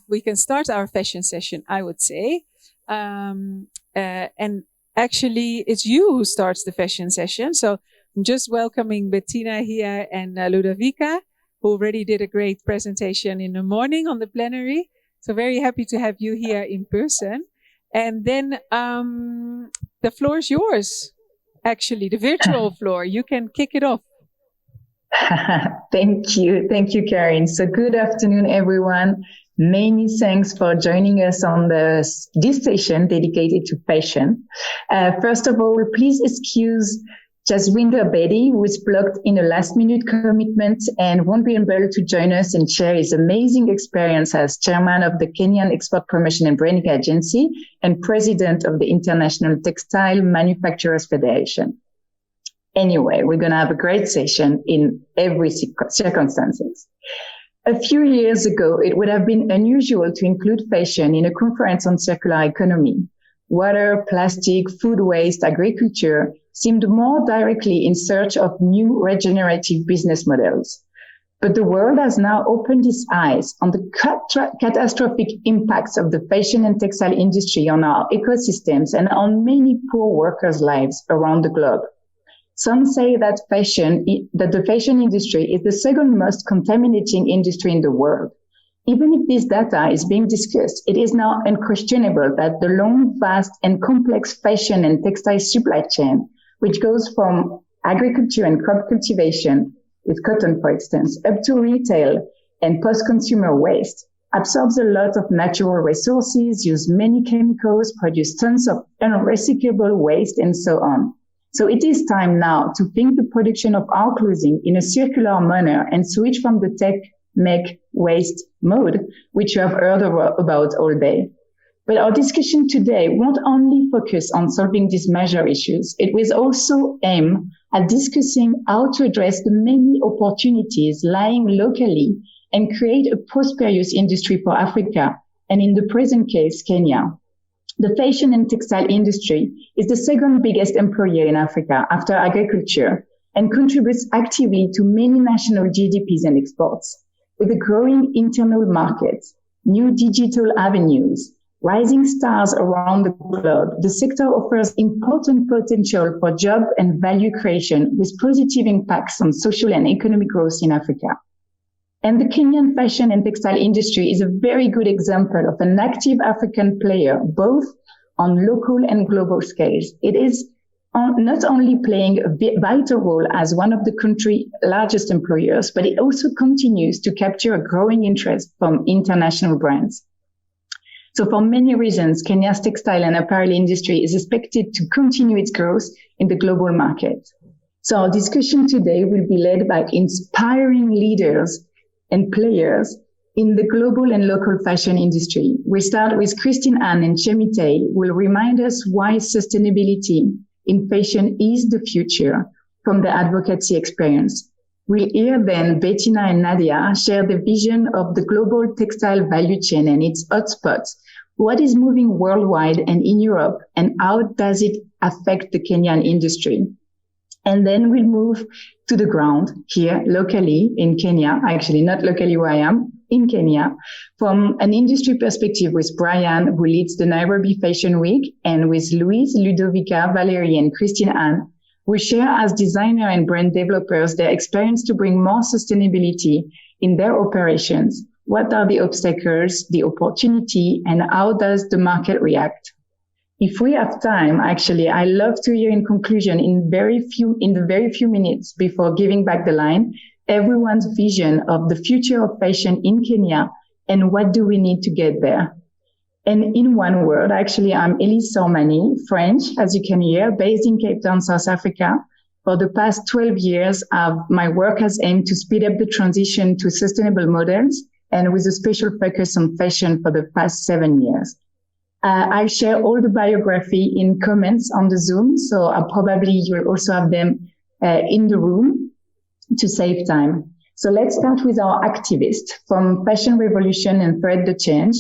we can start our fashion session, I would say. And actually, it's you who starts the fashion session. So I'm just welcoming Bettina here and Ludovica, who already did a great presentation in the morning on the plenary. So very happy to have you here in person. And then the floor is yours, actually, the virtual floor. You can kick it off. Thank you. Thank you, Karin. So good afternoon, everyone. Many thanks for joining us on this session dedicated to fashion. First of all, please excuse Jaswinder Bedi, who is plugged in a last-minute commitment and won't be able to join us and share his amazing experience as chairman of the Kenyan Export Promotion and Branding Agency and president of the International Textile Manufacturers Federation. Anyway, we're going to have a great session in every circumstances. A few years ago, it would have been unusual to include fashion in a conference on circular economy. Water, plastic, food waste, agriculture seemed more directly in search of new regenerative business models. But the world has now opened its eyes on the catastrophic impacts of the fashion and textile industry on our ecosystems and on many poor workers' lives around the globe. Some say that the fashion industry is the second most contaminating industry in the world. Even if this data is being discussed, it is now unquestionable that the long, vast, and complex fashion and textile supply chain, which goes from agriculture and crop cultivation, with cotton, for instance, up to retail and post-consumer waste, absorbs a lot of natural resources, uses many chemicals, produces tons of unrecyclable waste, and so on. So it is time now to think the production of our clothing in a circular manner and switch from the take, make, waste mode, which you have heard about all day. But our discussion today won't only focus on solving these major issues. It will also aim at discussing how to address the many opportunities lying locally and create a prosperous industry for Africa, and in the present case, Kenya. The fashion and textile industry is the second biggest employer in Africa after agriculture and contributes actively to many national GDPs and exports. With a growing internal market, new digital avenues, rising stars around the globe, the sector offers important potential for job and value creation with positive impacts on social and economic growth in Africa. And the Kenyan fashion and textile industry is a very good example of an active African player, both on local and global scales. It is not only playing a vital role as one of the country's largest employers, but it also continues to capture a growing interest from international brands. So for many reasons, Kenya's textile and apparel industry is expected to continue its growth in the global market. So our discussion today will be led by inspiring leaders and players in the global and local fashion industry. We start with Christine Anne and Chemite, who will remind us why sustainability in fashion is the future from the advocacy experience. We'll hear then Bettina and Nadia share the vision of the global textile value chain and its hotspots. What is moving worldwide and in Europe, and how does it affect the Kenyan industry? And then we'll move to the ground here locally in Kenya, actually not locally where I am, in Kenya, from an industry perspective with Brian, who leads the Nairobi Fashion Week, and with Louise, Ludovica, Valerie, and Christine Anne, who share as designer and brand developers their experience to bring more sustainability in their operations. What are the obstacles, the opportunity, and how does the market react? If we have time, actually, I love to hear in conclusion in the very few minutes before giving back the line, everyone's vision of the future of fashion in Kenya and what do we need to get there. And in one word, actually, I'm Elise Sormani, French, as you can hear, based in Cape Town, South Africa. For the past 12 years, my work has aimed to speed up the transition to sustainable models and with a special focus on fashion for the past 7 years. I share all the biography in comments on the Zoom, so probably you'll also have them in the room to save time. So let's start with our activist from Fashion Revolution and Thread the Change,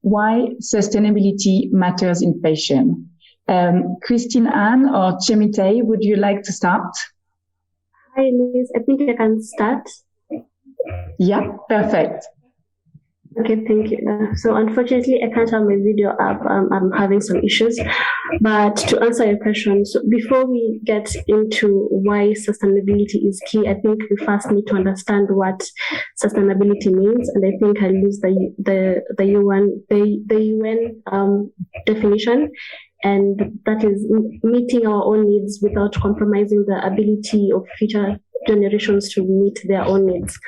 why sustainability matters in fashion. Christine Anne or Chemite, would you like to start? Hi, Liz. I think I can start. Yeah, perfect. Okay, thank you. So unfortunately, I can't have my video up. I'm having some issues. But to answer your question, so before we get into why sustainability is key, I think we first need to understand what sustainability means. And I think I'll use the UN definition, and that is meeting our own needs without compromising the ability of future generations to meet their own needs.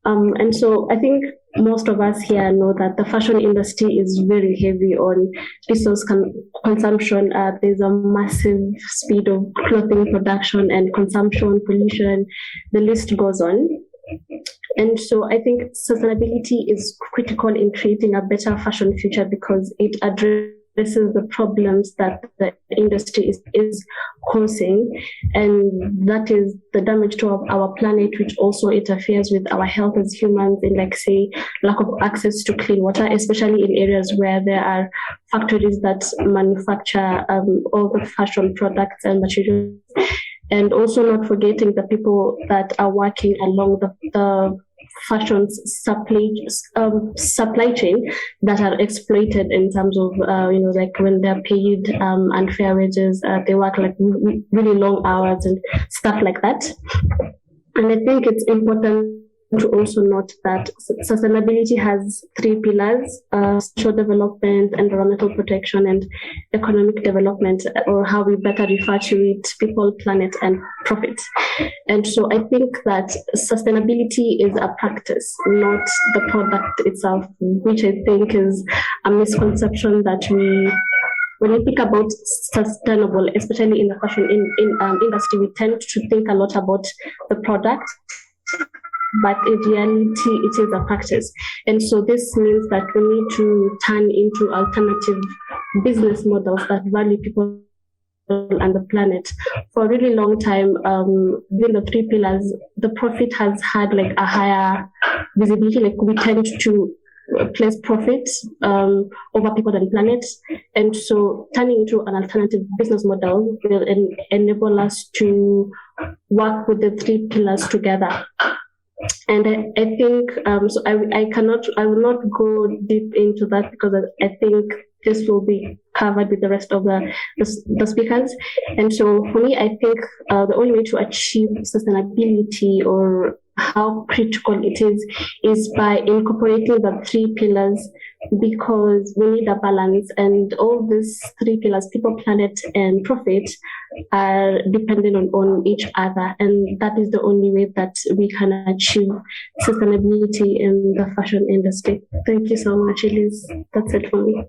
And so I think most of us here know that the fashion industry is very heavy on resource consumption. There's a massive speed of clothing production and consumption, pollution, the list goes on. And so I think sustainability is critical in creating a better fashion future because it addresses the problems that the industry is causing, and that is the damage to our planet, which also interferes with our health as humans, in like say lack of access to clean water, especially in areas where there are factories that manufacture all the fashion products and materials, and also not forgetting the people that are working along the fashion supply chain that are exploited in terms of like when they're paid unfair wages, they work like really long hours and stuff like that. And I think it's important to also note that sustainability has three pillars: social development, environmental protection, and economic development, or how we better refer to it, people, planet, and profit. And so I think that sustainability is a practice, not the product itself, which I think is a misconception that when we think about sustainable, especially in the fashion industry, we tend to think a lot about the product, but in reality, it is a practice. And so this means that we need to turn into alternative business models that value people and the planet. For a really long time, within the three pillars, the profit has had like a higher visibility. Like we tend to place profit over people and planet. And so turning into an alternative business model will enable us to work with the three pillars together. And I think so. I will not go deep into that because I think this will be covered with the rest of the speakers. And so for me, I think the only way to achieve sustainability, or how critical it is by incorporating the three pillars, because we need a balance, and all these three pillars, people, planet, and profit, are dependent on each other, and that is the only way that we can achieve sustainability in the fashion industry. Thank you so much, Elise. That's it for me.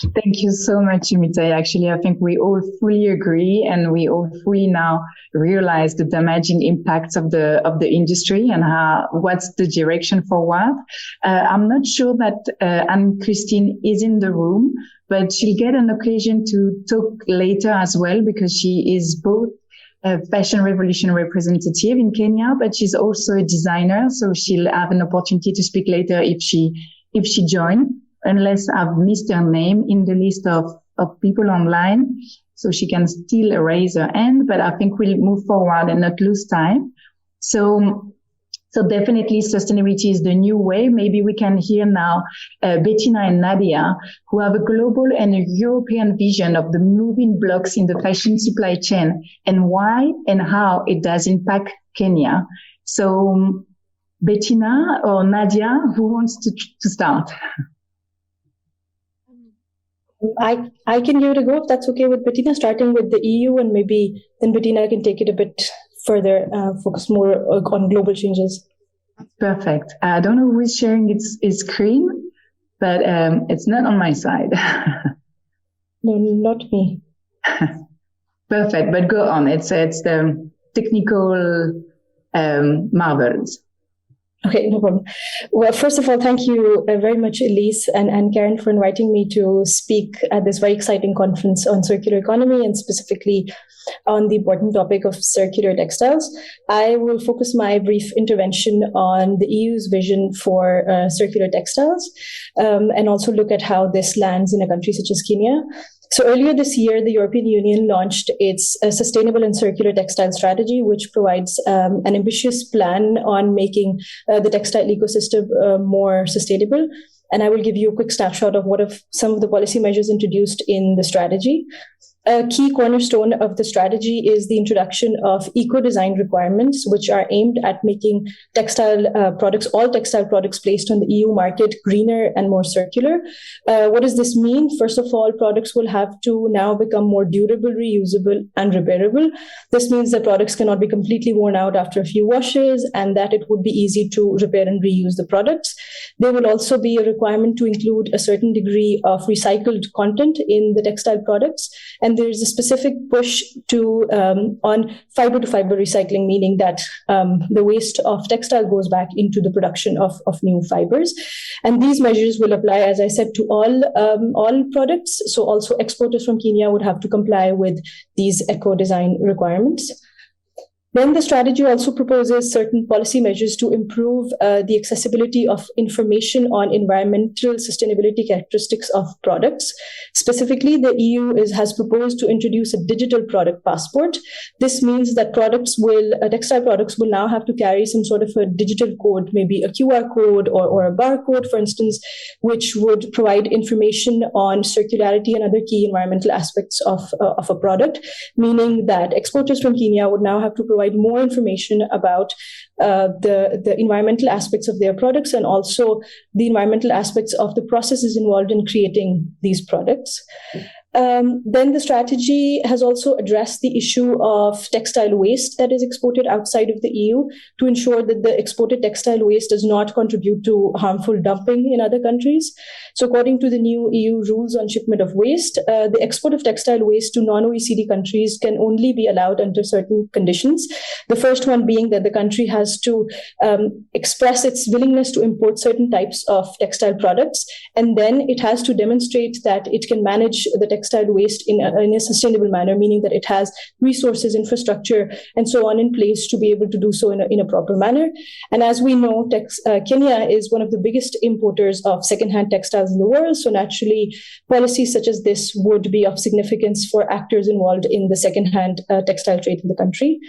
Thank you so much, Umita. Actually, I think we all fully agree, and we all fully now realize the damaging impacts of the industry and what's the direction forward. I'm not sure that Anne-Christine is in the room, but she'll get an occasion to talk later as well, because she is both a Fashion Revolution representative in Kenya, but she's also a designer, so she'll have an opportunity to speak later if she joins. Unless I've missed her name in the list of people online, so she can still raise her hand, but I think we'll move forward and not lose time. So definitely sustainability is the new way. Maybe we can hear now Bettina and Nadia, who have a global and a European vision of the moving blocks in the fashion supply chain and why and how it does impact Kenya. So Bettina or Nadia, who wants to start? I can give it a go if that's okay with Bettina, starting with the EU, and maybe then Bettina can take it a bit further, focus more on global changes. Perfect. I don't know who is sharing its screen, but it's not on my side. No, not me. Perfect, but go on. It's the technical marvels. Okay, no problem. Well, first of all, thank you very much, Elise and Karen, for inviting me to speak at this very exciting conference on circular economy, and specifically on the important topic of circular textiles. I will focus my brief intervention on the EU's vision for circular textiles, and also look at how this lands in a country such as Kenya. So earlier this year, the European Union launched its Sustainable and Circular Textile Strategy, which provides an ambitious plan on making the textile ecosystem more sustainable. And I will give you a quick snapshot of some of the policy measures introduced in the strategy. A key cornerstone of the strategy is the introduction of eco-design requirements, which are aimed at making all textile products placed on the EU market greener and more circular. What does this mean? First of all, products will have to now become more durable, reusable, and repairable. This means that products cannot be completely worn out after a few washes, and that it would be easy to repair and reuse the products. There will also be a requirement to include a certain degree of recycled content in the textile products, and there's a specific push on fiber to fiber recycling, meaning that the waste of textile goes back into the production of new fibers. And these measures will apply, as I said, to all products. So also exporters from Kenya would have to comply with these eco-design requirements. Then the strategy also proposes certain policy measures to improve the accessibility of information on environmental sustainability characteristics of products. Specifically, the EU has proposed to introduce a digital product passport. This means that textile products will now have to carry some sort of a digital code, maybe a QR code or a barcode, for instance, which would provide information on circularity and other key environmental aspects of a product, meaning that exporters from Kenya would now have to provide more information about the environmental aspects of their products and also the environmental aspects of the processes involved in creating these products. Then the strategy has also addressed the issue of textile waste that is exported outside of the EU to ensure that the exported textile waste does not contribute to harmful dumping in other countries. So according to the new EU rules on shipment of waste, the export of textile waste to non-OECD countries can only be allowed under certain conditions. The first one being that the country has to express its willingness to import certain types of textile products, and then it has to demonstrate that it can manage the textile waste in a sustainable manner, meaning that it has resources, infrastructure, and so on in place to be able to do so in a proper manner. And as we know, Kenya is one of the biggest importers of secondhand textiles in the world. So naturally, policies such as this would be of significance for actors involved in the secondhand textile trade in the country.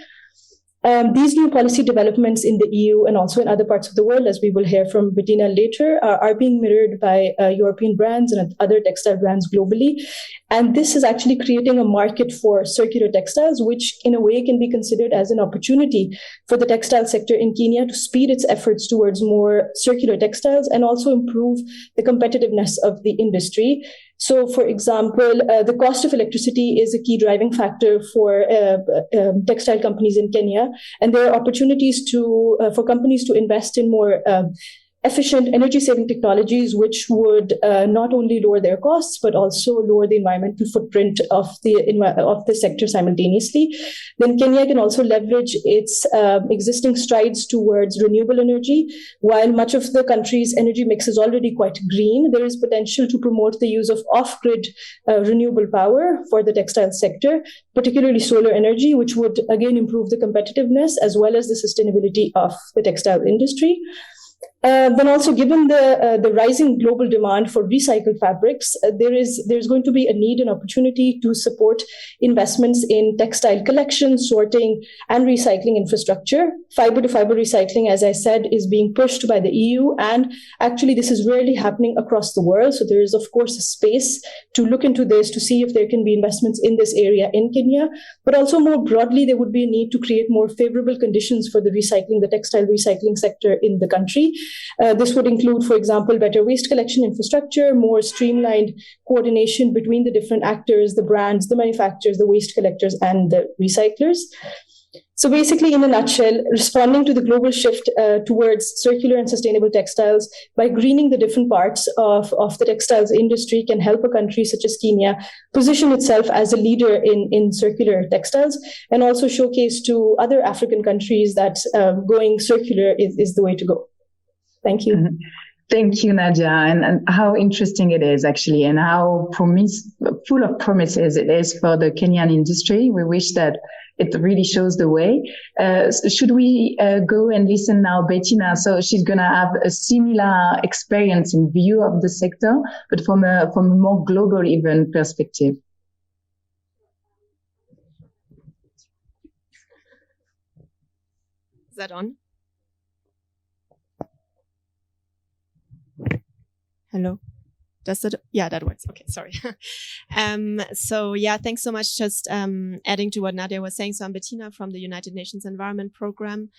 These new policy developments in the EU and also in other parts of the world, as we will hear from Bettina later, are being mirrored by European brands and other textile brands globally. And this is actually creating a market for circular textiles, which in a way can be considered as an opportunity for the textile sector in Kenya to speed its efforts towards more circular textiles and also improve the competitiveness of the industry. So, for example, the cost of electricity is a key driving factor for textile companies in Kenya, and there are opportunities for companies to invest in more efficient energy-saving technologies, which would not only lower their costs but also lower the environmental footprint of the sector simultaneously. Then Kenya can also leverage its existing strides towards renewable energy. While much of the country's energy mix is already quite green, there is potential to promote the use of off-grid renewable power for the textile sector, particularly solar energy, which would again improve the competitiveness as well as the sustainability of the textile industry. Then also, given the rising global demand for recycled fabrics, there's going to be a need and opportunity to support investments in textile collection, sorting, and recycling infrastructure. Fiber to fiber recycling, as I said, is being pushed by the EU, and actually this is rarely happening across the world. So there is, of course, a space to look into this to see if there can be investments in this area in Kenya. But also more broadly, there would be a need to create more favorable conditions for the textile recycling sector in the country. This would include, for example, better waste collection infrastructure, more streamlined coordination between the different actors, the brands, the manufacturers, the waste collectors, and the recyclers. So basically, in a nutshell, responding to the global shift towards circular and sustainable textiles by greening the different parts of the textiles industry can help a country such as Kenya position itself as a leader in circular textiles and also showcase to other African countries that going circular is the way to go. Thank you. Mm-hmm. Thank you, Nadia, and how interesting it is actually, and how full of promises it is for the Kenyan industry. We wish that it really shows the way. Should we go and listen now, Bettina? So she's going to have a similar experience in view of the sector, but from a more global even perspective. that on? Hello? Does it? Yeah, that works. Okay, sorry. So yeah, thanks so much. Just adding to what Nadia was saying. So I'm Bettina from the United Nations Environment Programme,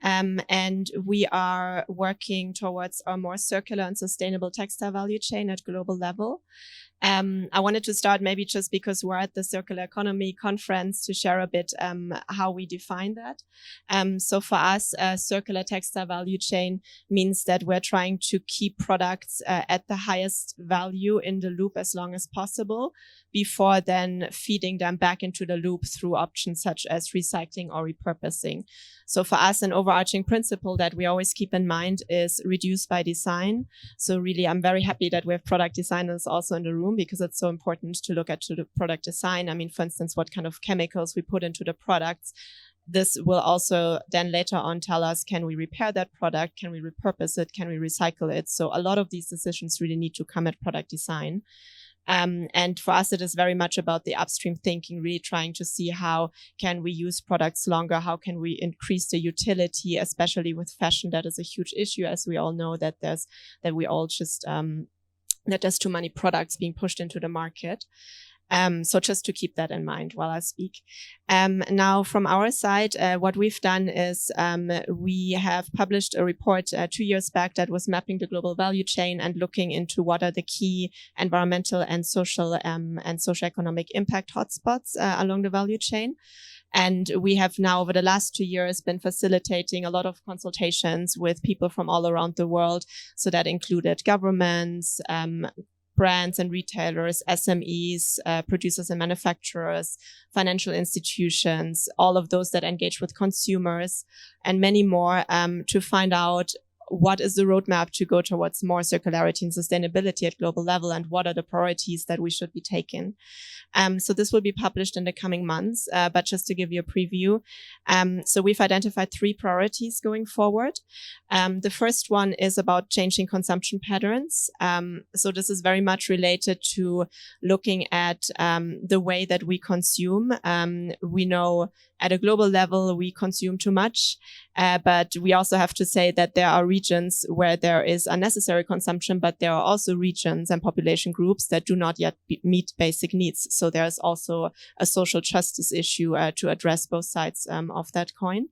and we are working towards a more circular and sustainable textile value chain at global level. I wanted to start maybe just because we're at the Circular Economy Conference to share a bit how we define that. So for us, a circular textile value chain means that we're trying to keep products at the highest value in the loop as long as possible before then feeding them back into the loop through options such as recycling or repurposing. So for us, an overarching principle that we always keep in mind is reduce by design. So really, I'm very happy that we have product designers also in the room because it's so important to look at the product design. I mean, for instance, what kind of chemicals we put into the products. This will also then later on tell us, can we repair that product? Can we repurpose it? Can we recycle it? So a lot of these decisions really need to come at product design. And for us, it is very much about the upstream thinking, really trying to see how can we use products longer? How can we increase the utility, especially with fashion? That is a huge issue, as we all know that there's too many products being pushed into the market. So just to keep that in mind while I speak. Now from our side, what we've done is, we have published a report 2 years back that was mapping the global value chain and looking into what are the key environmental and social, and socioeconomic impact hotspots, along the value chain. And we have now, over the last 2 years, been facilitating a lot of consultations with people from all around the world. So that included governments, brands and retailers, SMEs, producers and manufacturers, financial institutions, all of those that engage with consumers, and many more, to find out what is the roadmap to go towards more circularity and sustainability at global level, and what are the priorities that we should be taking. So this will be published in the coming months, but just to give you a preview. So we've identified 3 priorities going forward. The first one is about changing consumption patterns. So this is very much related to looking at the way that we consume. We know at a global level, we consume too much, but we also have to say that there are regions where there is unnecessary consumption, but there are also regions and population groups that do not yet meet basic needs. So there's also a social justice issue to address both sides of that coin.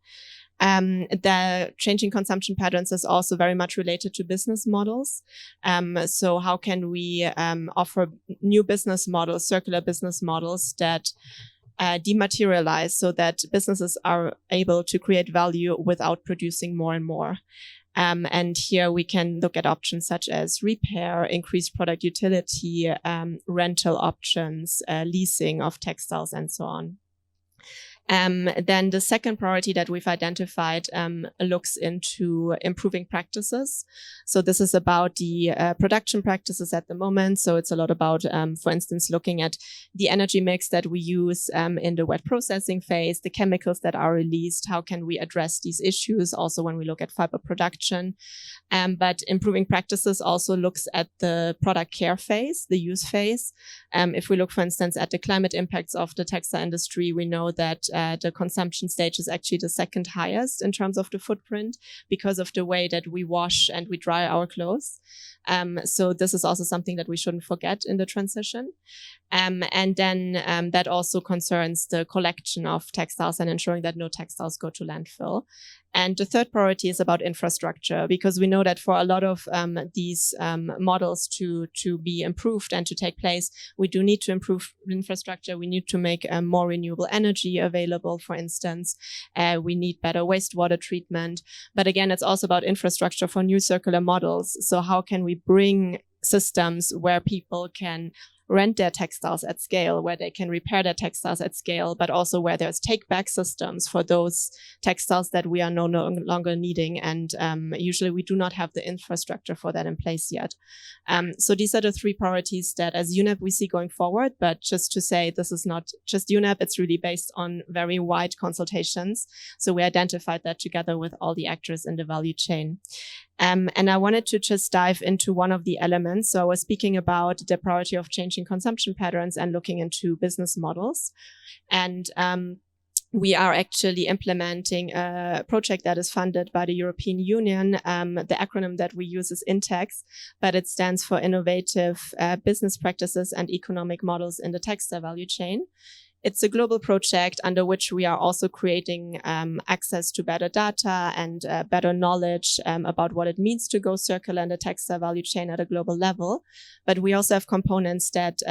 The changing consumption patterns is also very much related to business models. So how can we offer new business models, circular business models that dematerialize, so that businesses are able to create value without producing more and more. And here we can look at options such as repair, increased product utility, rental options, leasing of textiles, and so on. Then the second priority that we've identified looks into improving practices. So this is about the production practices at the moment. So it's a lot about, for instance, looking at the energy mix that we use in the wet processing phase, the chemicals that are released. How can we address these issues also when we look at fiber production? But improving practices also looks at the product care phase, the use phase. If we look, for instance, at the climate impacts of the textile industry, we know that the consumption stage is actually the second highest in terms of the footprint because of the way that we wash and we dry our clothes. So this is also something that we shouldn't forget in the transition. And then that also concerns the collection of textiles and ensuring that no textiles go to landfill. And the third priority is about infrastructure, because we know that for a lot of these models to be improved and to take place, we do need to improve infrastructure. We need to make more renewable energy available, for instance. We need better wastewater treatment. But again, it's also about infrastructure for new circular models. So how can we bring systems where people can rent their textiles at scale, where they can repair their textiles at scale, but also where there's take-back systems for those textiles that we are no longer needing. And usually we do not have the infrastructure for that in place yet. So these are the 3 priorities that as UNEP we see going forward. But just to say, this is not just UNEP, it's really based on very wide consultations. So we identified that together with all the actors in the value chain. And I wanted to just dive into one of the elements. So I was speaking about the priority of changing consumption patterns and looking into business models. And we are actually implementing a project that is funded by the European Union. The acronym that we use is INTEX, but it stands for Innovative Business Practices and Economic Models in the Textile Value Chain. It's a global project under which we are also creating access to better data and better knowledge about what it means to go circular in the textile value chain at a global level. But we also have components that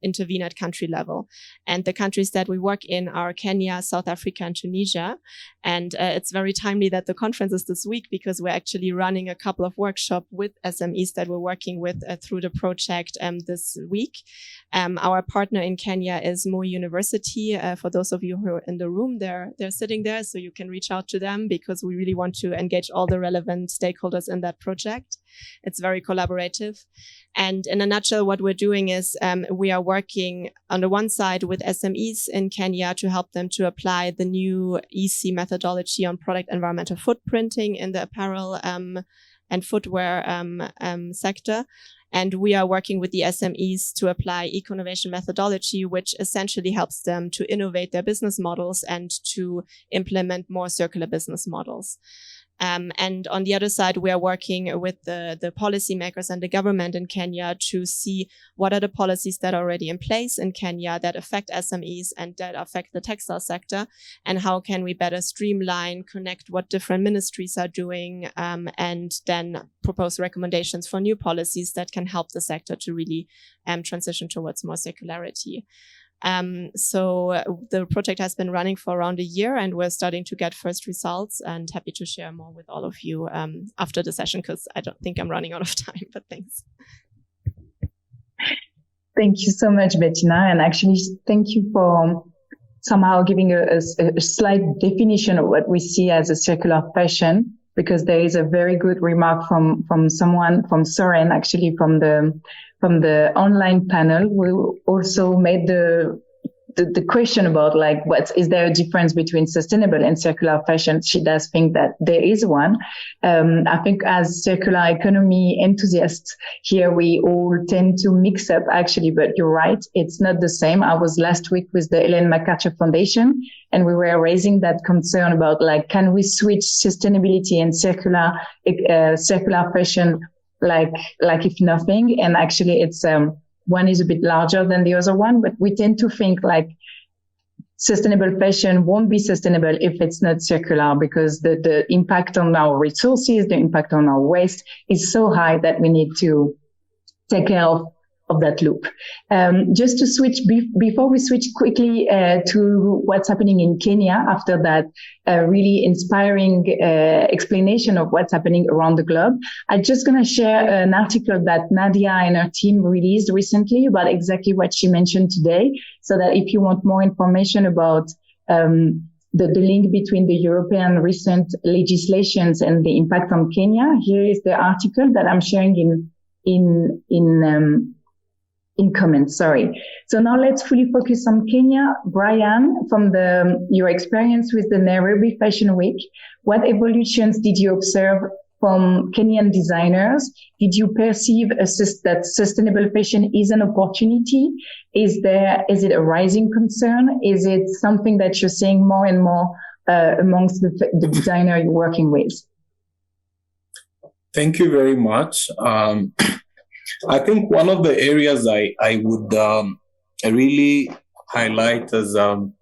intervene at country level. And the countries that we work in are Kenya, South Africa, and Tunisia. And it's very timely that the conference is this week, because we're actually running a couple of workshops with SMEs that we're working with through the project this week. Our partner in Kenya is Moi University. For those of you who are in the room, they're sitting there, so you can reach out to them, because we really want to engage all the relevant stakeholders in that project. It's very collaborative. And in a nutshell, what we're doing is we are working on the one side with SMEs in Kenya to help them to apply the new EC methodology on product environmental footprinting in the apparel and footwear sector. And we are working with the SMEs to apply eco-innovation methodology, which essentially helps them to innovate their business models and to implement more circular business models. And on the other side, we are working with the policymakers and the government in Kenya to see what are the policies that are already in place in Kenya that affect SMEs and that affect the textile sector, and how can we better streamline, connect what different ministries are doing, and then propose recommendations for new policies that can help the sector to really transition towards more circularity. So the project has been running for around a year, and we're starting to get first results, and happy to share more with all of you after the session, because I don't think I'm running out of time, but thanks. Thank you so much, Bettina. And actually, thank you for somehow giving a slight definition of what we see as a circular fashion, because there is a very good remark from someone, from Soren, actually from the online panel, who also made the question about like, is there a difference between sustainable and circular fashion? She does think that there is one. I think as circular economy enthusiasts here, we all tend to mix up actually, but you're right. It's not the same. I was last week with the Ellen MacArthur Foundation, and we were raising that concern about like, can we switch sustainability and circular fashion like if nothing? And actually it's, one is a bit larger than the other one, but we tend to think like sustainable fashion won't be sustainable if it's not circular, because the impact on our resources, the impact on our waste is so high that we need to take care of that loop. Just to switch, before we switch quickly to what's happening in Kenya, after that really inspiring explanation of what's happening around the globe, I'm just going to share an article that Nadia and her team released recently about exactly what she mentioned today, so that if you want more information about the link between the European recent legislations and the impact on Kenya, here is the article that I'm sharing in comments, sorry. So now let's fully focus on Kenya. Brian, from your experience with the Nairobi Fashion Week, what evolutions did you observe from Kenyan designers? Did you perceive that sustainable fashion is an opportunity? Is it a rising concern? Is it something that you're seeing more and more amongst the designer you're working with? Thank you very much. I think one of the areas I would really highlight as an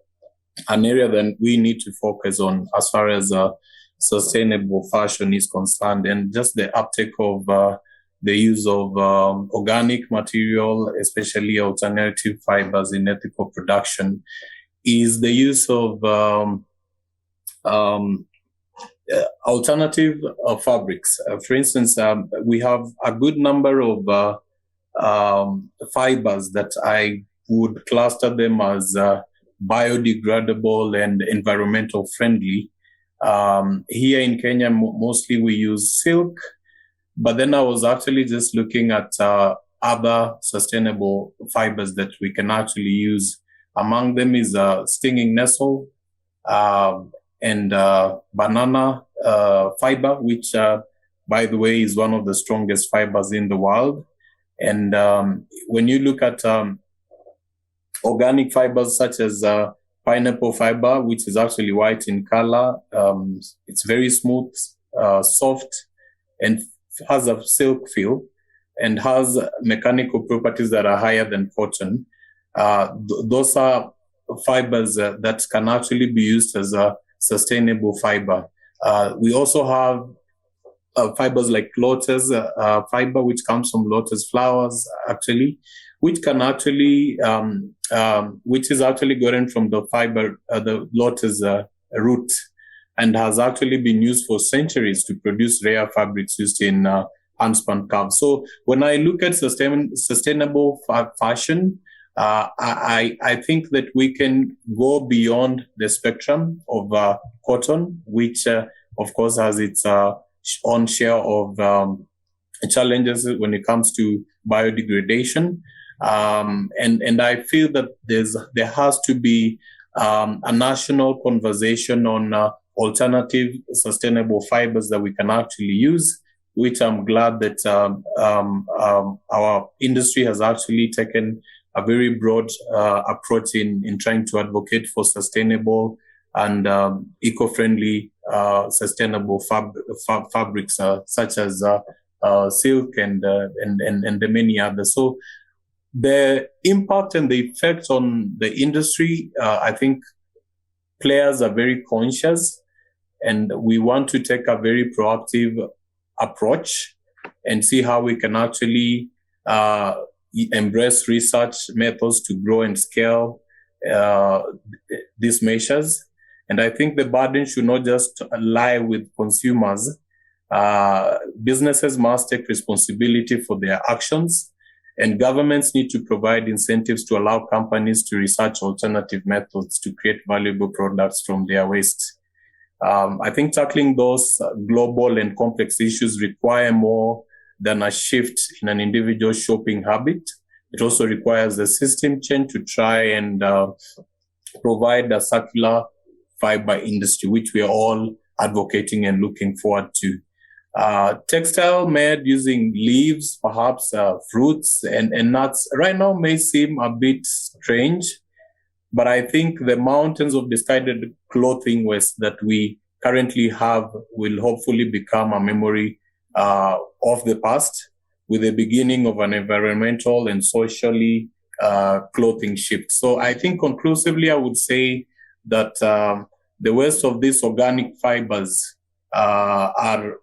area that we need to focus on as far as sustainable fashion is concerned, and just the uptake of the use of organic material, especially alternative fibers in ethical production, is the use of alternative fabrics. For instance, we have a good number of fibers that I would cluster them as biodegradable and environmental friendly. Here in Kenya, mostly we use silk, but then I was actually just looking at other sustainable fibers that we can actually use. Among them is stinging nettle, and banana fiber, which, by the way, is one of the strongest fibers in the world. And when you look at organic fibers such as pineapple fiber, which is actually white in color. It's very smooth, soft, and has a silk feel, and has mechanical properties that are higher than cotton. Those are fibers that can actually be used as a sustainable fiber. We also have fibers like lotus fiber, which comes from lotus flowers, actually, which can actually, which is actually gotten from the fiber, the lotus root, and has actually been used for centuries to produce rare fabrics used in handspun calves. So when I look at sustainable fashion, I think that we can go beyond the spectrum of cotton, which of course has its own share of challenges when it comes to biodegradation. And I feel that there has to be a national conversation on alternative sustainable fibers that we can actually use, which I'm glad that our industry has actually taken a very broad approach in trying to advocate for sustainable and eco-friendly sustainable fabrics such as silk and the many others. So the impact and the effect on the industry, I think players are very conscious, and we want to take a very proactive approach and see how we can actually embrace research methods to grow and scale these measures. And I think the burden should not just lie with consumers. Businesses must take responsibility for their actions, and governments need to provide incentives to allow companies to research alternative methods to create valuable products from their waste. I think tackling those global and complex issues require more than a shift in an individual shopping habit. It also requires a system change to try and provide a circular fiber industry, which we are all advocating and looking forward to. Textile made using leaves, perhaps fruits and nuts, right now may seem a bit strange, but I think the mountains of discarded clothing waste that we currently have will hopefully become a memory of the past, with the beginning of an environmental and socially clothing shift. So I think conclusively, I would say that the waste of these organic fibers are,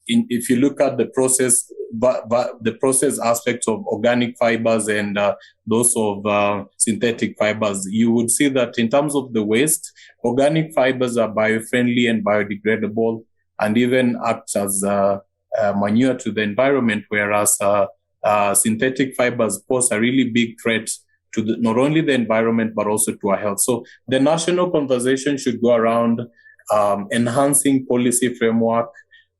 if you look at the process, the process aspects of organic fibers and those of synthetic fibers, you would see that in terms of the waste, organic fibers are bio-friendly and biodegradable, and even act as manure to the environment, whereas synthetic fibers pose a really big threat to not only the environment, but also to our health. So the national conversation should go around enhancing policy framework,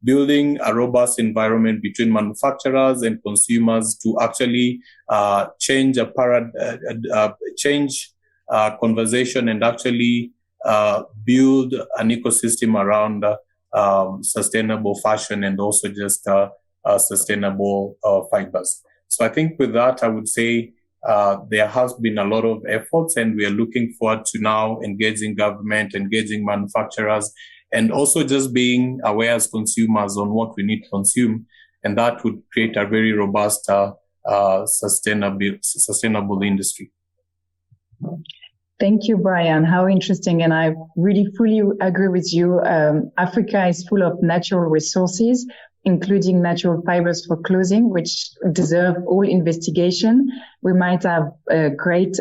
building a robust environment between manufacturers and consumers to actually change conversation and actually build an ecosystem around sustainable fashion and also just sustainable fibers. So I think with that, I would say there has been a lot of efforts, and we are looking forward to now engaging government, engaging manufacturers, and also just being aware as consumers on what we need to consume. And that would create a very robust, sustainable industry. Thank you, Brian. How interesting. And I really fully agree with you. Africa is full of natural resources, including natural fibers for clothing, which deserve all investigation. We might have a great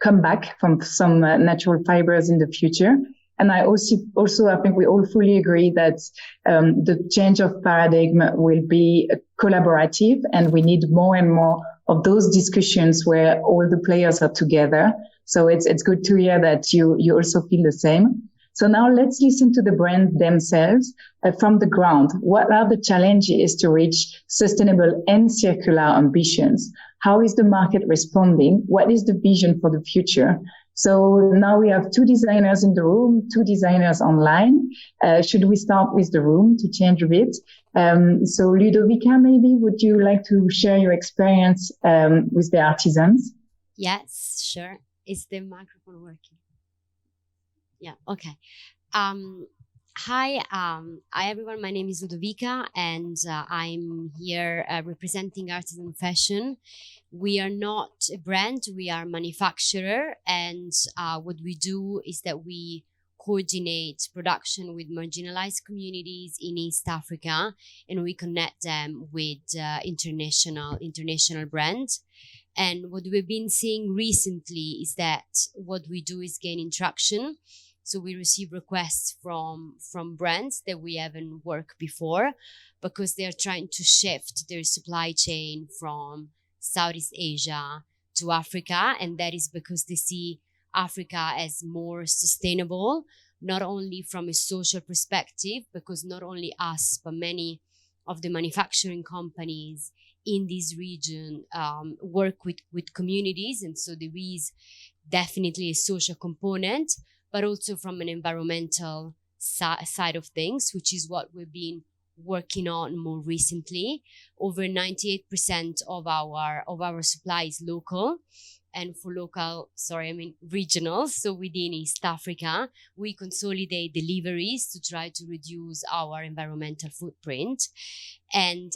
comeback from some natural fibers in the future. And I also I think we all fully agree that the change of paradigm will be collaborative, and we need more and more of those discussions where all the players are together. So it's good to hear that you also feel the same. So now let's listen to the brands themselves from the ground. What are the challenges to reach sustainable and circular ambitions? How is the market responding? What is the vision for the future? So now we have two designers in the room, two designers online. Should we start with the room to change a bit? So Ludovica, maybe would you like to share your experience with the artisans? Yes, sure. Is the microphone working? Yeah. Okay. Hi, everyone. My name is Ludovica, and I'm here representing Artisan Fashion. We are not a brand; we are a manufacturer, and what we do is that we coordinate production with marginalized communities in East Africa, and we connect them with international brands. And what we've been seeing recently is that what we do is gaining traction. So we receive requests from brands that we haven't worked before, because they're trying to shift their supply chain from Southeast Asia to Africa. And that is because they see Africa as more sustainable, not only from a social perspective, because not only us, but many of the manufacturing companies in this region work with communities. And so there is definitely a social component, but also from an environmental side of things, which is what we've been working on more recently. Over 98% of our supply is local. And for regional. So within East Africa, we consolidate deliveries to try to reduce our environmental footprint. And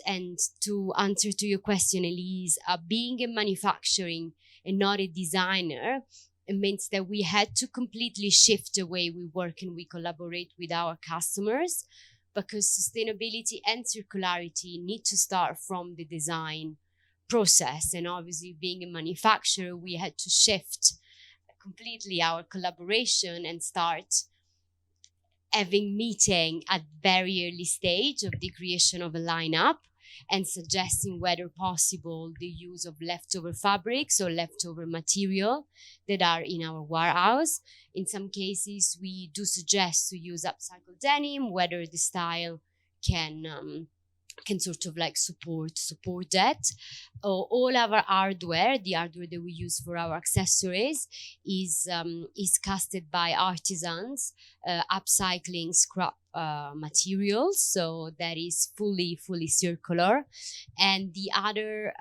to answer to your question, Elise, being a manufacturing and not a designer, it means that we had to completely shift the way we work and we collaborate with our customers, because sustainability and circularity need to start from the design process. And obviously, being a manufacturer, we had to shift completely our collaboration and start having meeting at very early stage of the creation of a lineup, and suggesting whether possible the use of leftover fabrics or leftover material that are in our warehouse. In some cases, we do suggest to use upcycled denim, whether the style can sort of like support that. All our hardware, the hardware that we use for our accessories, is casted by artisans, upcycling scrap materials, so that is fully circular. And the other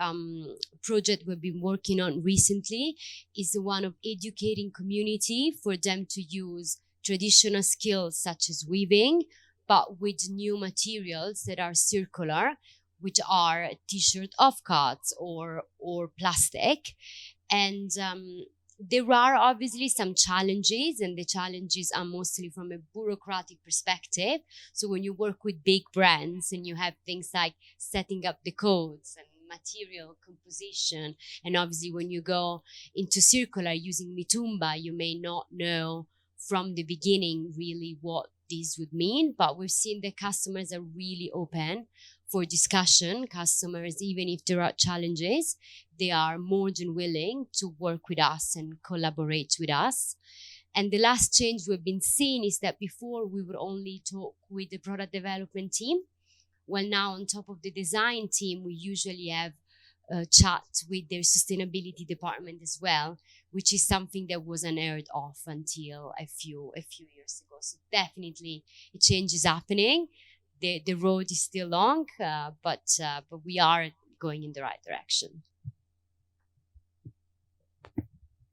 project we've been working on recently is the one of educating community for them to use traditional skills such as weaving, but with new materials that are circular, which are t-shirt offcuts or plastic. And there are obviously some challenges, and the challenges are mostly from a bureaucratic perspective. So when you work with big brands and you have things like setting up the codes and material composition, and obviously when you go into circular using mitumba, you may not know from the beginning really what this would mean. But we've seen that customers are really open for discussion. Customers, even if there are challenges, they are more than willing to work with us and collaborate with us. And the last change we've been seeing is that before we would only talk with the product development team. Well, now on top of the design team, we usually have a chat with their sustainability department as well, which is something that was unheard of until a few years ago. So definitely a change is happening. The road is still long, but we are going in the right direction.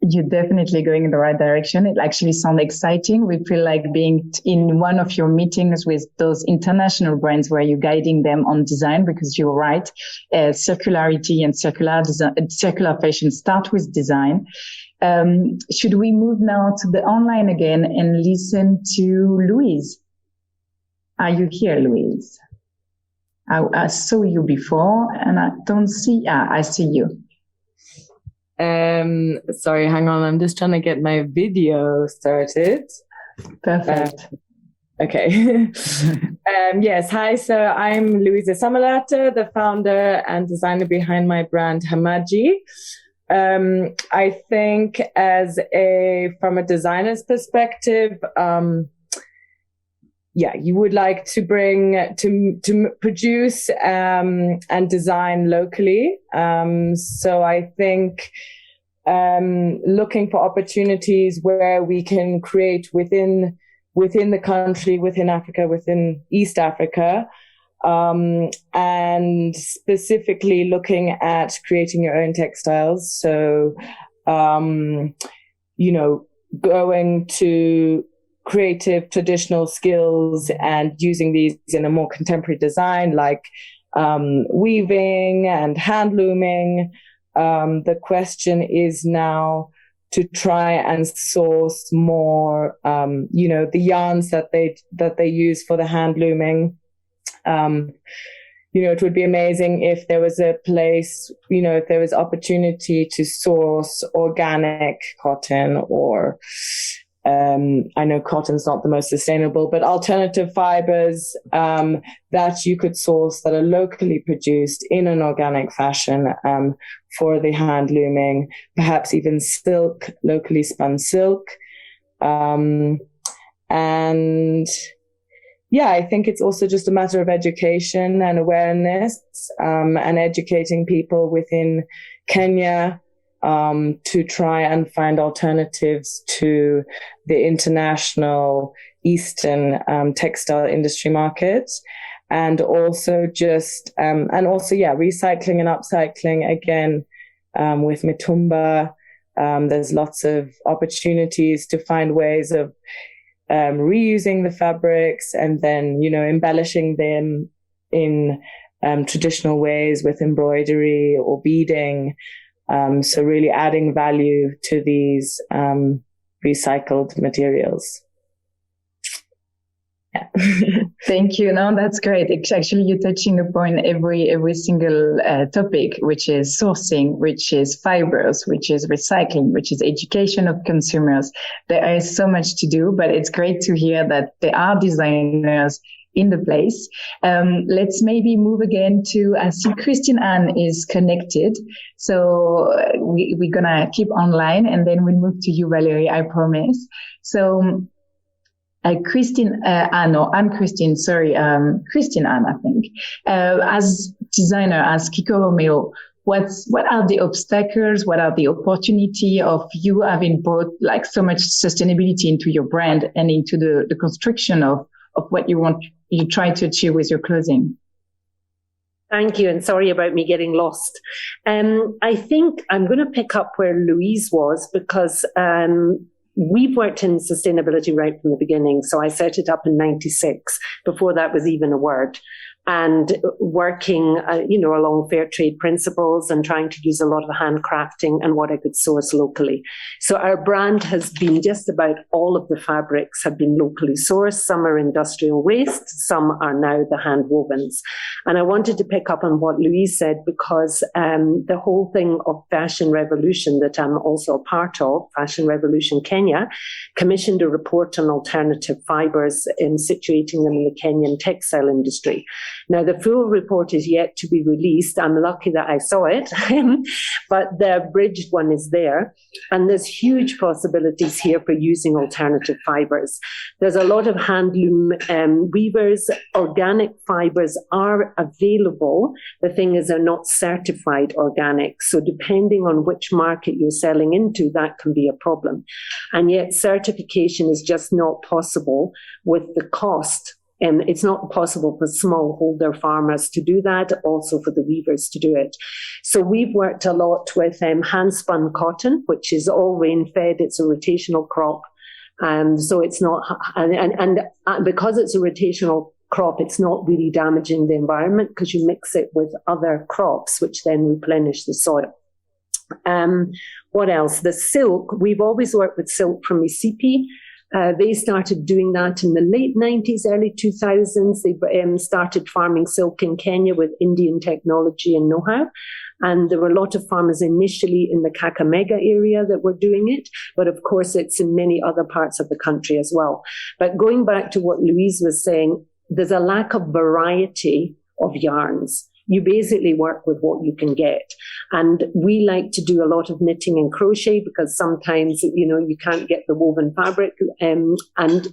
You're definitely going in the right direction. It actually sounds exciting. We feel like being in one of your meetings with those international brands where you're guiding them on design, because you're right. Circularity and circular fashion start with design. Should we move now to the online again and listen to Louise? Are you here, Louise? I saw you before and I don't see, I see you. Sorry, hang on. I'm just trying to get my video started. Perfect. Okay. Yes. Hi. So I'm Louisa Samalata, the founder and designer behind my brand Hamaji. I think from a designer's perspective, you would like to produce and design locally. So I think looking for opportunities where we can create within the country, within Africa, within East Africa, and specifically looking at creating your own textiles. So, going to creative traditional skills and using these in a more contemporary design, like weaving and hand looming. The question is now to try and source more, the yarns that they use for the hand looming. It would be amazing if there was a place, if there was opportunity to source organic cotton, or I know cotton's not the most sustainable, but alternative fibres that you could source that are locally produced in an organic fashion for the hand looming, perhaps even silk, locally spun silk. And yeah, I think it's also just a matter of education and awareness, and educating people within Kenya to try and find alternatives to the international Eastern textile industry markets. And also recycling and upcycling again with mitumba. There's lots of opportunities to find ways of reusing the fabrics and then, embellishing them in traditional ways with embroidery or beading. So really adding value to these recycled materials. Yeah. Thank you. No, that's great. Actually, you're touching upon every single topic, which is sourcing, which is fibers, which is recycling, which is education of consumers. There is so much to do, but it's great to hear that there are designers in the place. Let's maybe move again to, I see Christine Anne is connected. So we're going to keep online and then we'll move to you, Valerie, I promise. So Christine Anne, I think. As designer, as Kiko Romeo, what are the obstacles? What are the opportunity of you having brought like so much sustainability into your brand and into the construction of what you try to achieve with your clothing? Thank you, and sorry about me getting lost. I think I'm going to pick up where Louise was, because we've worked in sustainability right from the beginning. So I set it up in 96, before that was even a word. And working, along fair trade principles and trying to use a lot of handcrafting and what I could source locally. So our brand has been just about all of the fabrics have been locally sourced. Some are industrial waste, some are now the hand wovens. And I wanted to pick up on what Louise said, because the whole thing of Fashion Revolution that I'm also a part of, Fashion Revolution Kenya, commissioned a report on alternative fibres in situating them in the Kenyan textile industry. Now, the full report is yet to be released. I'm lucky that I saw it, but the abridged one is there. And there's huge possibilities here for using alternative fibres. There's a lot of handloom weavers. Organic fibres are available. The thing is, they're not certified organic. So depending on which market you're selling into, that can be a problem. And yet certification is just not possible with the cost. And it's not possible for smallholder farmers to do that, also for the weavers to do it. So we've worked a lot with hand-spun cotton, which is all rain-fed. It's a rotational crop. So it's not, and because it's a rotational crop, it's not really damaging the environment, because you mix it with other crops, which then replenish the soil. What else? The silk, we've always worked with silk from Mississippi. They started doing that in the late 90s, early 2000s. They started farming silk in Kenya with Indian technology and know-how. And there were a lot of farmers initially in the Kakamega area that were doing it. But of course, it's in many other parts of the country as well. But going back to what Louise was saying, there's a lack of variety of yarns. You basically work with what you can get. And we like to do a lot of knitting and crochet, because sometimes, you can't get the woven fabric. And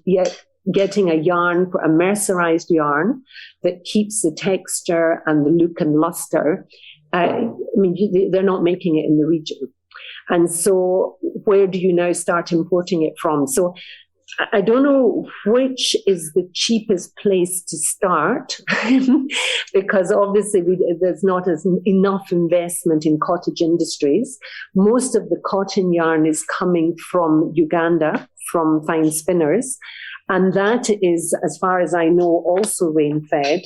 yet getting a yarn, a mercerized yarn that keeps the texture and the look and luster, they're not making it in the region. And so where do you now start importing it from? So I don't know which is the cheapest place to start, because obviously there's not enough investment in cottage industries. Most of the cotton yarn is coming from Uganda, from fine spinners. And that is, as far as I know, also rain-fed,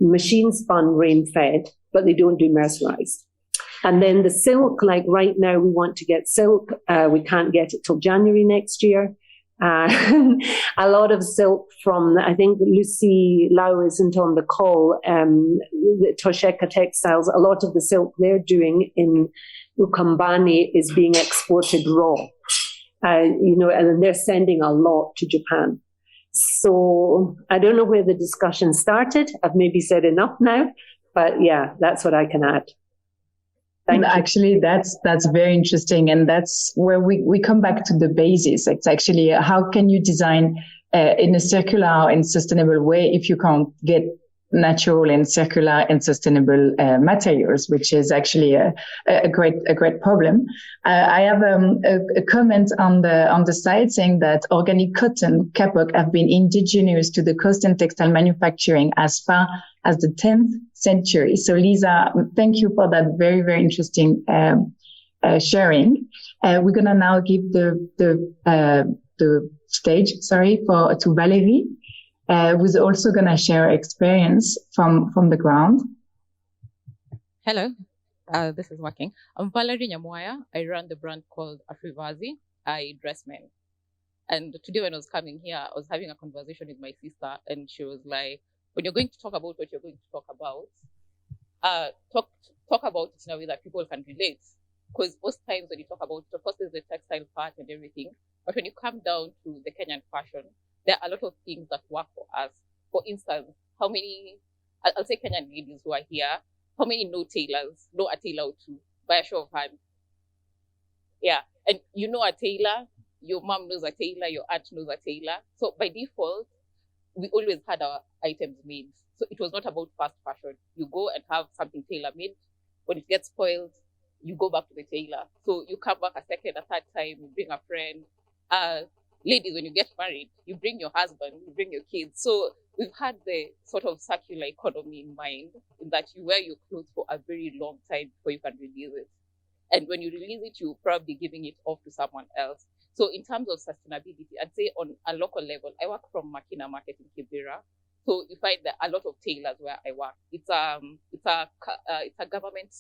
machine-spun rain-fed, but they don't do mercerized. And then the silk, like right now, we want to get silk. We can't get it till January next year. A lot of silk from, I think Lucy Lau isn't on the call, the Tosheka Textiles, a lot of the silk they're doing in Ukambani is being exported raw. And they're sending a lot to Japan. So I don't know where the discussion started. I've maybe said enough now, but yeah, that's what I can add. Actually, that's very interesting. And that's where we come back to the basis. It's actually how can you design in a circular and sustainable way if you can't get natural and circular and sustainable materials, which is actually a great problem. I have a comment on the site saying that organic cotton kapok have been indigenous to the coast and textile manufacturing as far as the 10th century. So Lisa, thank you for that very, very interesting sharing. We're gonna now give the stage, to Valerie, who's also gonna share experience from the ground. Hello, this is working. I'm Valerie Nyamoya. I run the brand called Afrivazi. I dress men. And today when I was coming here, I was having a conversation with my sister, and she was like, when you're going to talk about what you're going to talk about, talk about it in a way that people can relate. Because most times when you talk about it, of course, there's the textile part and everything. But when you come down to the Kenyan fashion, there are a lot of things that work for us. For instance, how many, I'll say Kenyan ladies who are here, how many know tailors, know a tailor or two, by a show of hands? Yeah, and you know a tailor, your mom knows a tailor, your aunt knows a tailor. So by default, we always had our items made. So it was not about fast fashion. You go and have something tailor-made. When it gets spoiled, you go back to the tailor. So you come back a second, a third time, you bring a friend. Ladies, when you get married, you bring your husband, you bring your kids. So we've had the sort of circular economy in mind, in that you wear your clothes for a very long time before you can release it. And when you release it, you're probably giving it off to someone else. So in terms of sustainability, I'd say on a local level, I work from Makina Market in Kibera. So you find that a lot of tailors where I work. It's a government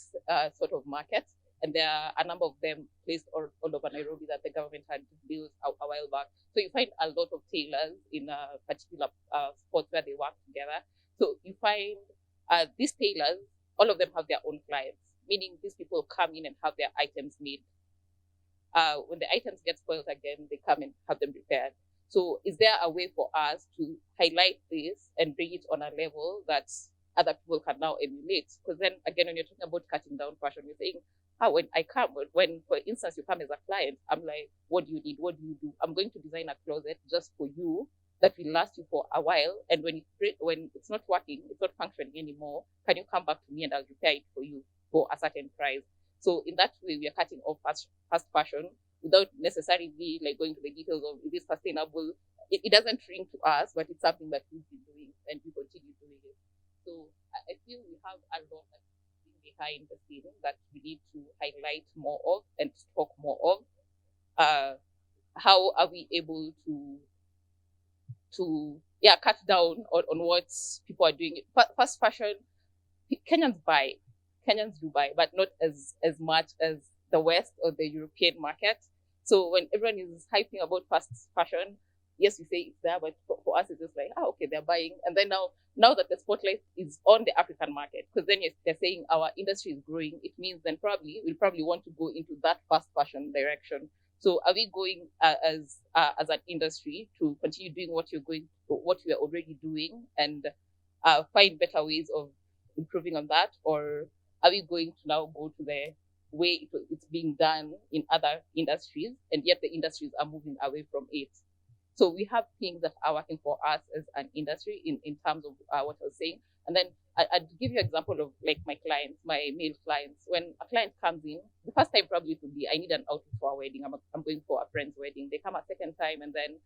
sort of market, and there are a number of them placed all over Nairobi that the government had built a while back. So you find a lot of tailors in a particular spots where they work together. So you find these tailors, all of them have their own clients, meaning these people come in and have their items made. When the items get spoiled again, they come and have them repaired. So is there a way for us to highlight this and bring it on a level that other people can now emulate? Because then again, when you're talking about cutting down fashion, you're saying, when I come, when for instance you come as a client, I'm like, what do you need? What do you do? I'm going to design a closet just for you that will last you for a while. And when it's not working, it's not functioning anymore, can you come back to me and I'll repair it for you for a certain price? So in that way, we are cutting off fast fashion without necessarily like going to the details of is it sustainable. It doesn't ring to us, but it's something that we've been doing and we continue doing it. So I feel we have a lot that's behind the scene that we need to highlight more of and talk more of. How are we able to cut down on what people are doing? Fast fashion, Kenyans do buy, but not as much as the West or the European market. So when everyone is hyping about fast fashion, yes, we say it's there, but for us, it's just like, okay, they're buying. And then now that the spotlight is on the African market, because then they're saying our industry is growing, it means then we'll probably want to go into that fast fashion direction. So are we going as an industry to continue doing what we are already doing and find better ways of improving on that? Or are we going to now go to the way it's being done in other industries, and yet the industries are moving away from it? So we have things that are working for us as an industry in terms of what I was saying. And then I'd give you an example of like my clients, my male clients. When a client comes in, the first time probably it would be, I need an outfit for a wedding. I'm going for a friend's wedding. They come a second time, and then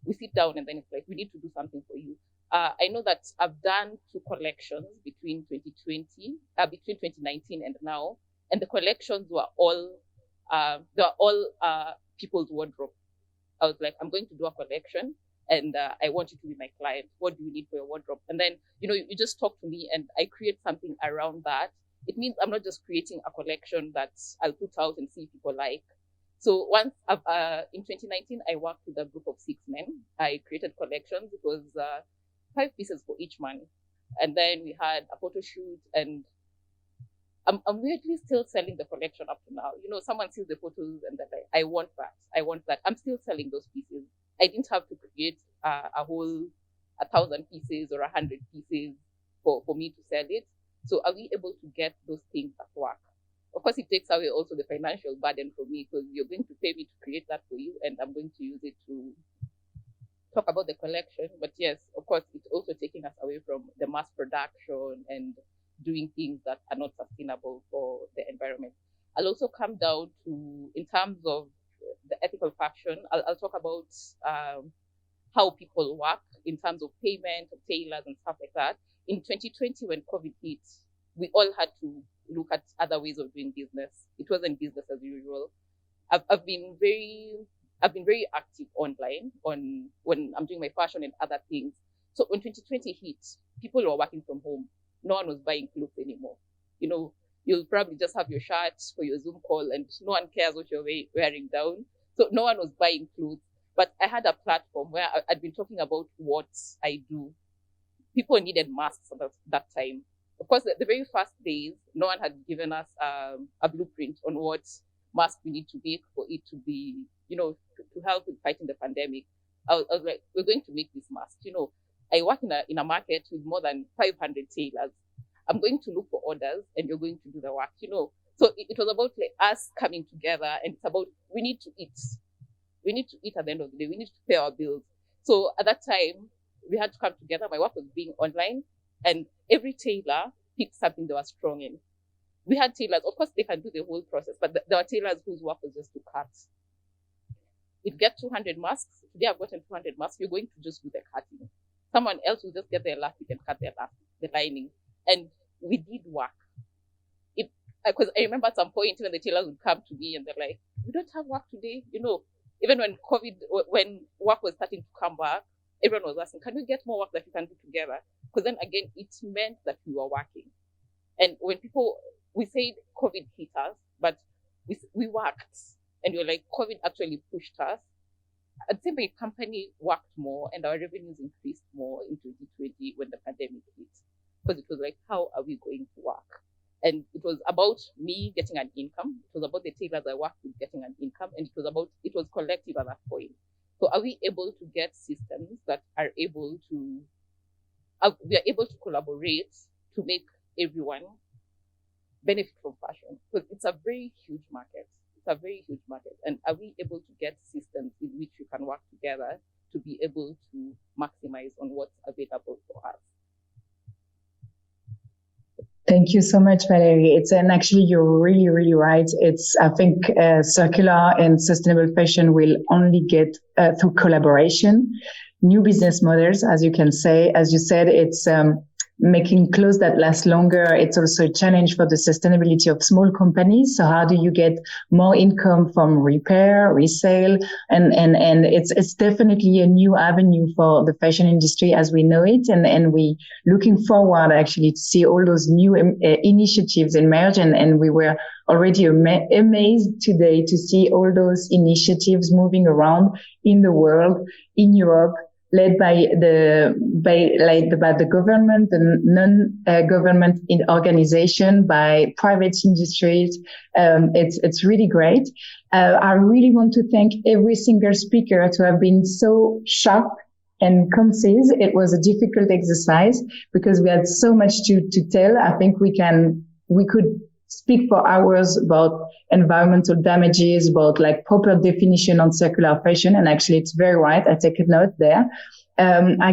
we sit down, and then it's like, we need to do something for you. I know that I've done 2 collections between 2019 and now, and the collections were all people's wardrobe. I was like, I'm going to do a collection, and I want you to be my client. What do you need for your wardrobe? And then, you just talk to me, and I create something around that. It means I'm not just creating a collection that I'll put out and see if people like. So once in 2019, I worked with a group of 6 men. I created collections. It was 5 pieces for each man. And then we had a photo shoot, and I'm weirdly still selling the collection up to now. Someone sees the photos and they're like, I want that. I'm still selling those pieces. I didn't have to create a whole 1,000 pieces or 100 pieces for me to sell it. So are we able to get those things at work? Of course, it takes away also the financial burden for me, because you're going to pay me to create that for you, and I'm going to use it to talk about the collection. But yes, of course, it's also taking us away from the mass production and doing things that are not sustainable for the environment. I'll also come down to, in terms of the ethical fashion, I'll talk about how people work in terms of payment of tailors and stuff like that. In 2020, when COVID hit, we all had to look at other ways of doing business. It wasn't business as usual. I've been very active online when I'm doing my fashion and other things. So when 2020 hit, people were working from home. No one was buying clothes anymore. You'll probably just have your shirts for your Zoom call, and no one cares what you're wearing down. So no one was buying clothes. But I had a platform where I'd been talking about what I do. People needed masks at that time. Of course, the very first days, no one had given us a blueprint on what mask we need to make for it to be, to help with fighting the pandemic. I was like, we're going to make this mask. I work in a market with more than 500 tailors. I'm going to look for orders, and you're going to do the work. So it was about us coming together, and it's about, we need to eat. We need to eat at the end of the day. We need to pay our bills. So at that time, we had to come together. My work was being online, and every tailor picked something they were strong in. We had tailors, of course, they can do the whole process, but there were tailors whose work was just to cut. We'd get 200 masks. Today I've gotten 200 masks. You're going to just do the cutting. Someone else will just get the elastic and cut the lining. And we did work. Because I remember at some point when the tailors would come to me and they're like, we don't have work today. Even when when work was starting to come back, everyone was asking, can we get more work that we can do together? Because then again, it meant that we were working. And when we said COVID hit us, but we worked, and we were like, COVID actually pushed us. I'd say my company worked more, and our revenues increased more in 2020 when the pandemic hit. Because it was like, how are we going to work? And it was about me getting an income. It was about the tailors I worked with getting an income. And it was collective at that point. So are we able to get systems that are able to, we are able to collaborate to make everyone benefit from fashion? Because it's a very huge market. And are we able to get systems in which we can work together to be able to maximize on what's available for us? Thank you so much, Valerie. And actually, you're really, really right. I think circular and sustainable fashion will only get through collaboration, new business models, as you said, it's making clothes that last longer. It's also a challenge for the sustainability of small companies. So how do you get more income from repair, resale? And it's definitely a new avenue for the fashion industry as we know it. And we looking forward actually to see all those new initiatives emerge. And we were already amazed today to see all those initiatives moving around in the world, in Europe, led by the government, the non-government organization, by private industries. It's really great. I really want to thank every single speaker to have been so sharp and concise. It was a difficult exercise because we had so much to tell. I think we could speak for hours about environmental damages, about proper definition on circular fashion. And actually it's very right. I take a note there. I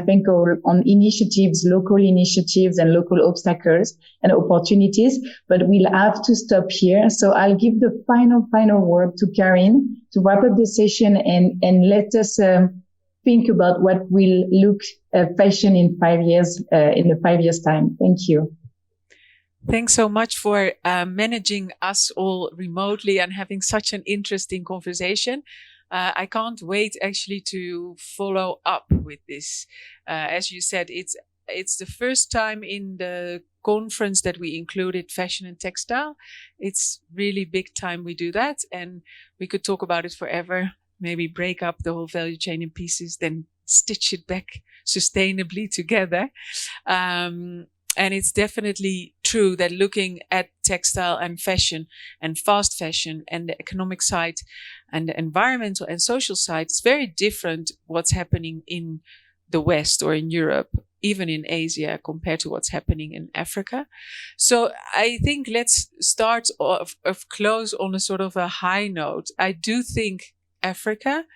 think on initiatives, local initiatives and local obstacles and opportunities, but we'll have to stop here. So I'll give the final word to Karin to wrap up the session and let us, think about what will look fashion in 5 years, in 5 years time. Thank you. Thanks so much for managing us all remotely and having such an interesting conversation. I can't wait actually to follow up with this. As you said, it's the first time in the conference that we included fashion and textile. It's really big time we do that, and we could talk about it forever. Maybe break up the whole value chain in pieces, then stitch it back sustainably together. And it's definitely true that looking at textile and fashion and fast fashion and the economic side and the environmental and social side, it's very different what's happening in the West or in Europe, even in Asia, compared to what's happening in Africa. So I think let's start off close on a sort of a high note. I do think Africa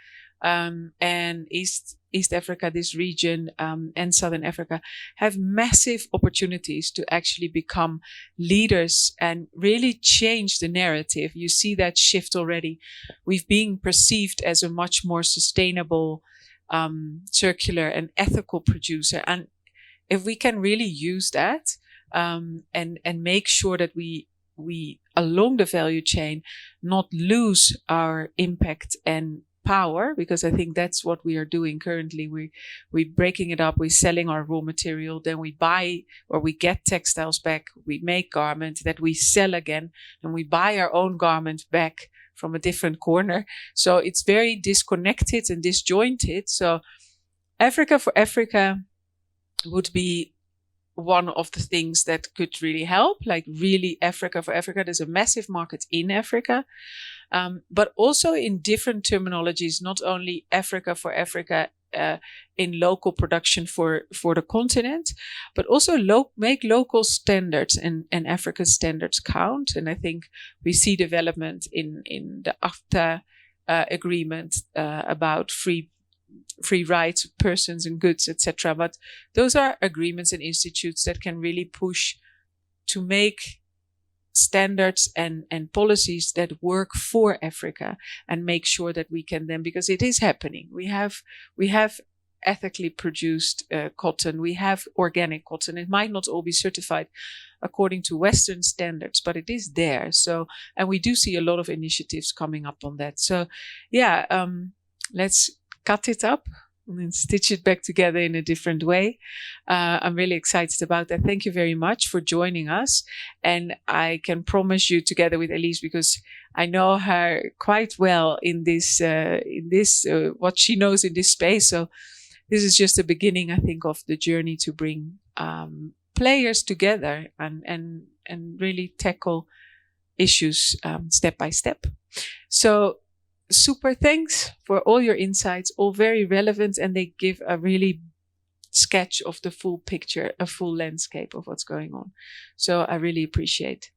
and East Africa, this region, and Southern Africa have massive opportunities to actually become leaders and really change the narrative. You see that shift already. We've been perceived as a much more sustainable, circular and ethical producer. And if we can really use that, and make sure that we along the value chain not lose our impact and power, because I think that's what we are doing currently. We're breaking it up. We're selling our raw material. Then we buy or we get textiles back. We make garments that we sell again, and we buy our own garment back from a different corner. So it's very disconnected and disjointed. So Africa for Africa would be one of the things that could really help, like really Africa for Africa. There's a massive market in Africa, but also in different terminologies, not only Africa for Africa in local production for the continent, but also make local standards and Africa's standards count. And I think we see development in the AFTA agreement about free rights of persons and goods, etc. But those are agreements and institutes that can really push to make standards and policies that work for Africa and make sure that we can then, because it is happening. We have ethically produced cotton. We have organic cotton. It might not all be certified according to Western standards, but it is there. So, and we do see a lot of initiatives coming up on that. So yeah, let's cut it up and then stitch it back together in a different way. I'm really excited about that. Thank you very much for joining us. And I can promise you, together with Elise, because I know her quite well in this, what she knows in this space. So this is just the beginning, I think, of the journey to bring players together and really tackle issues step by step. So super thanks for all your insights, all very relevant, and they give a really sketch of the full picture, a full landscape of what's going on. So I really appreciate.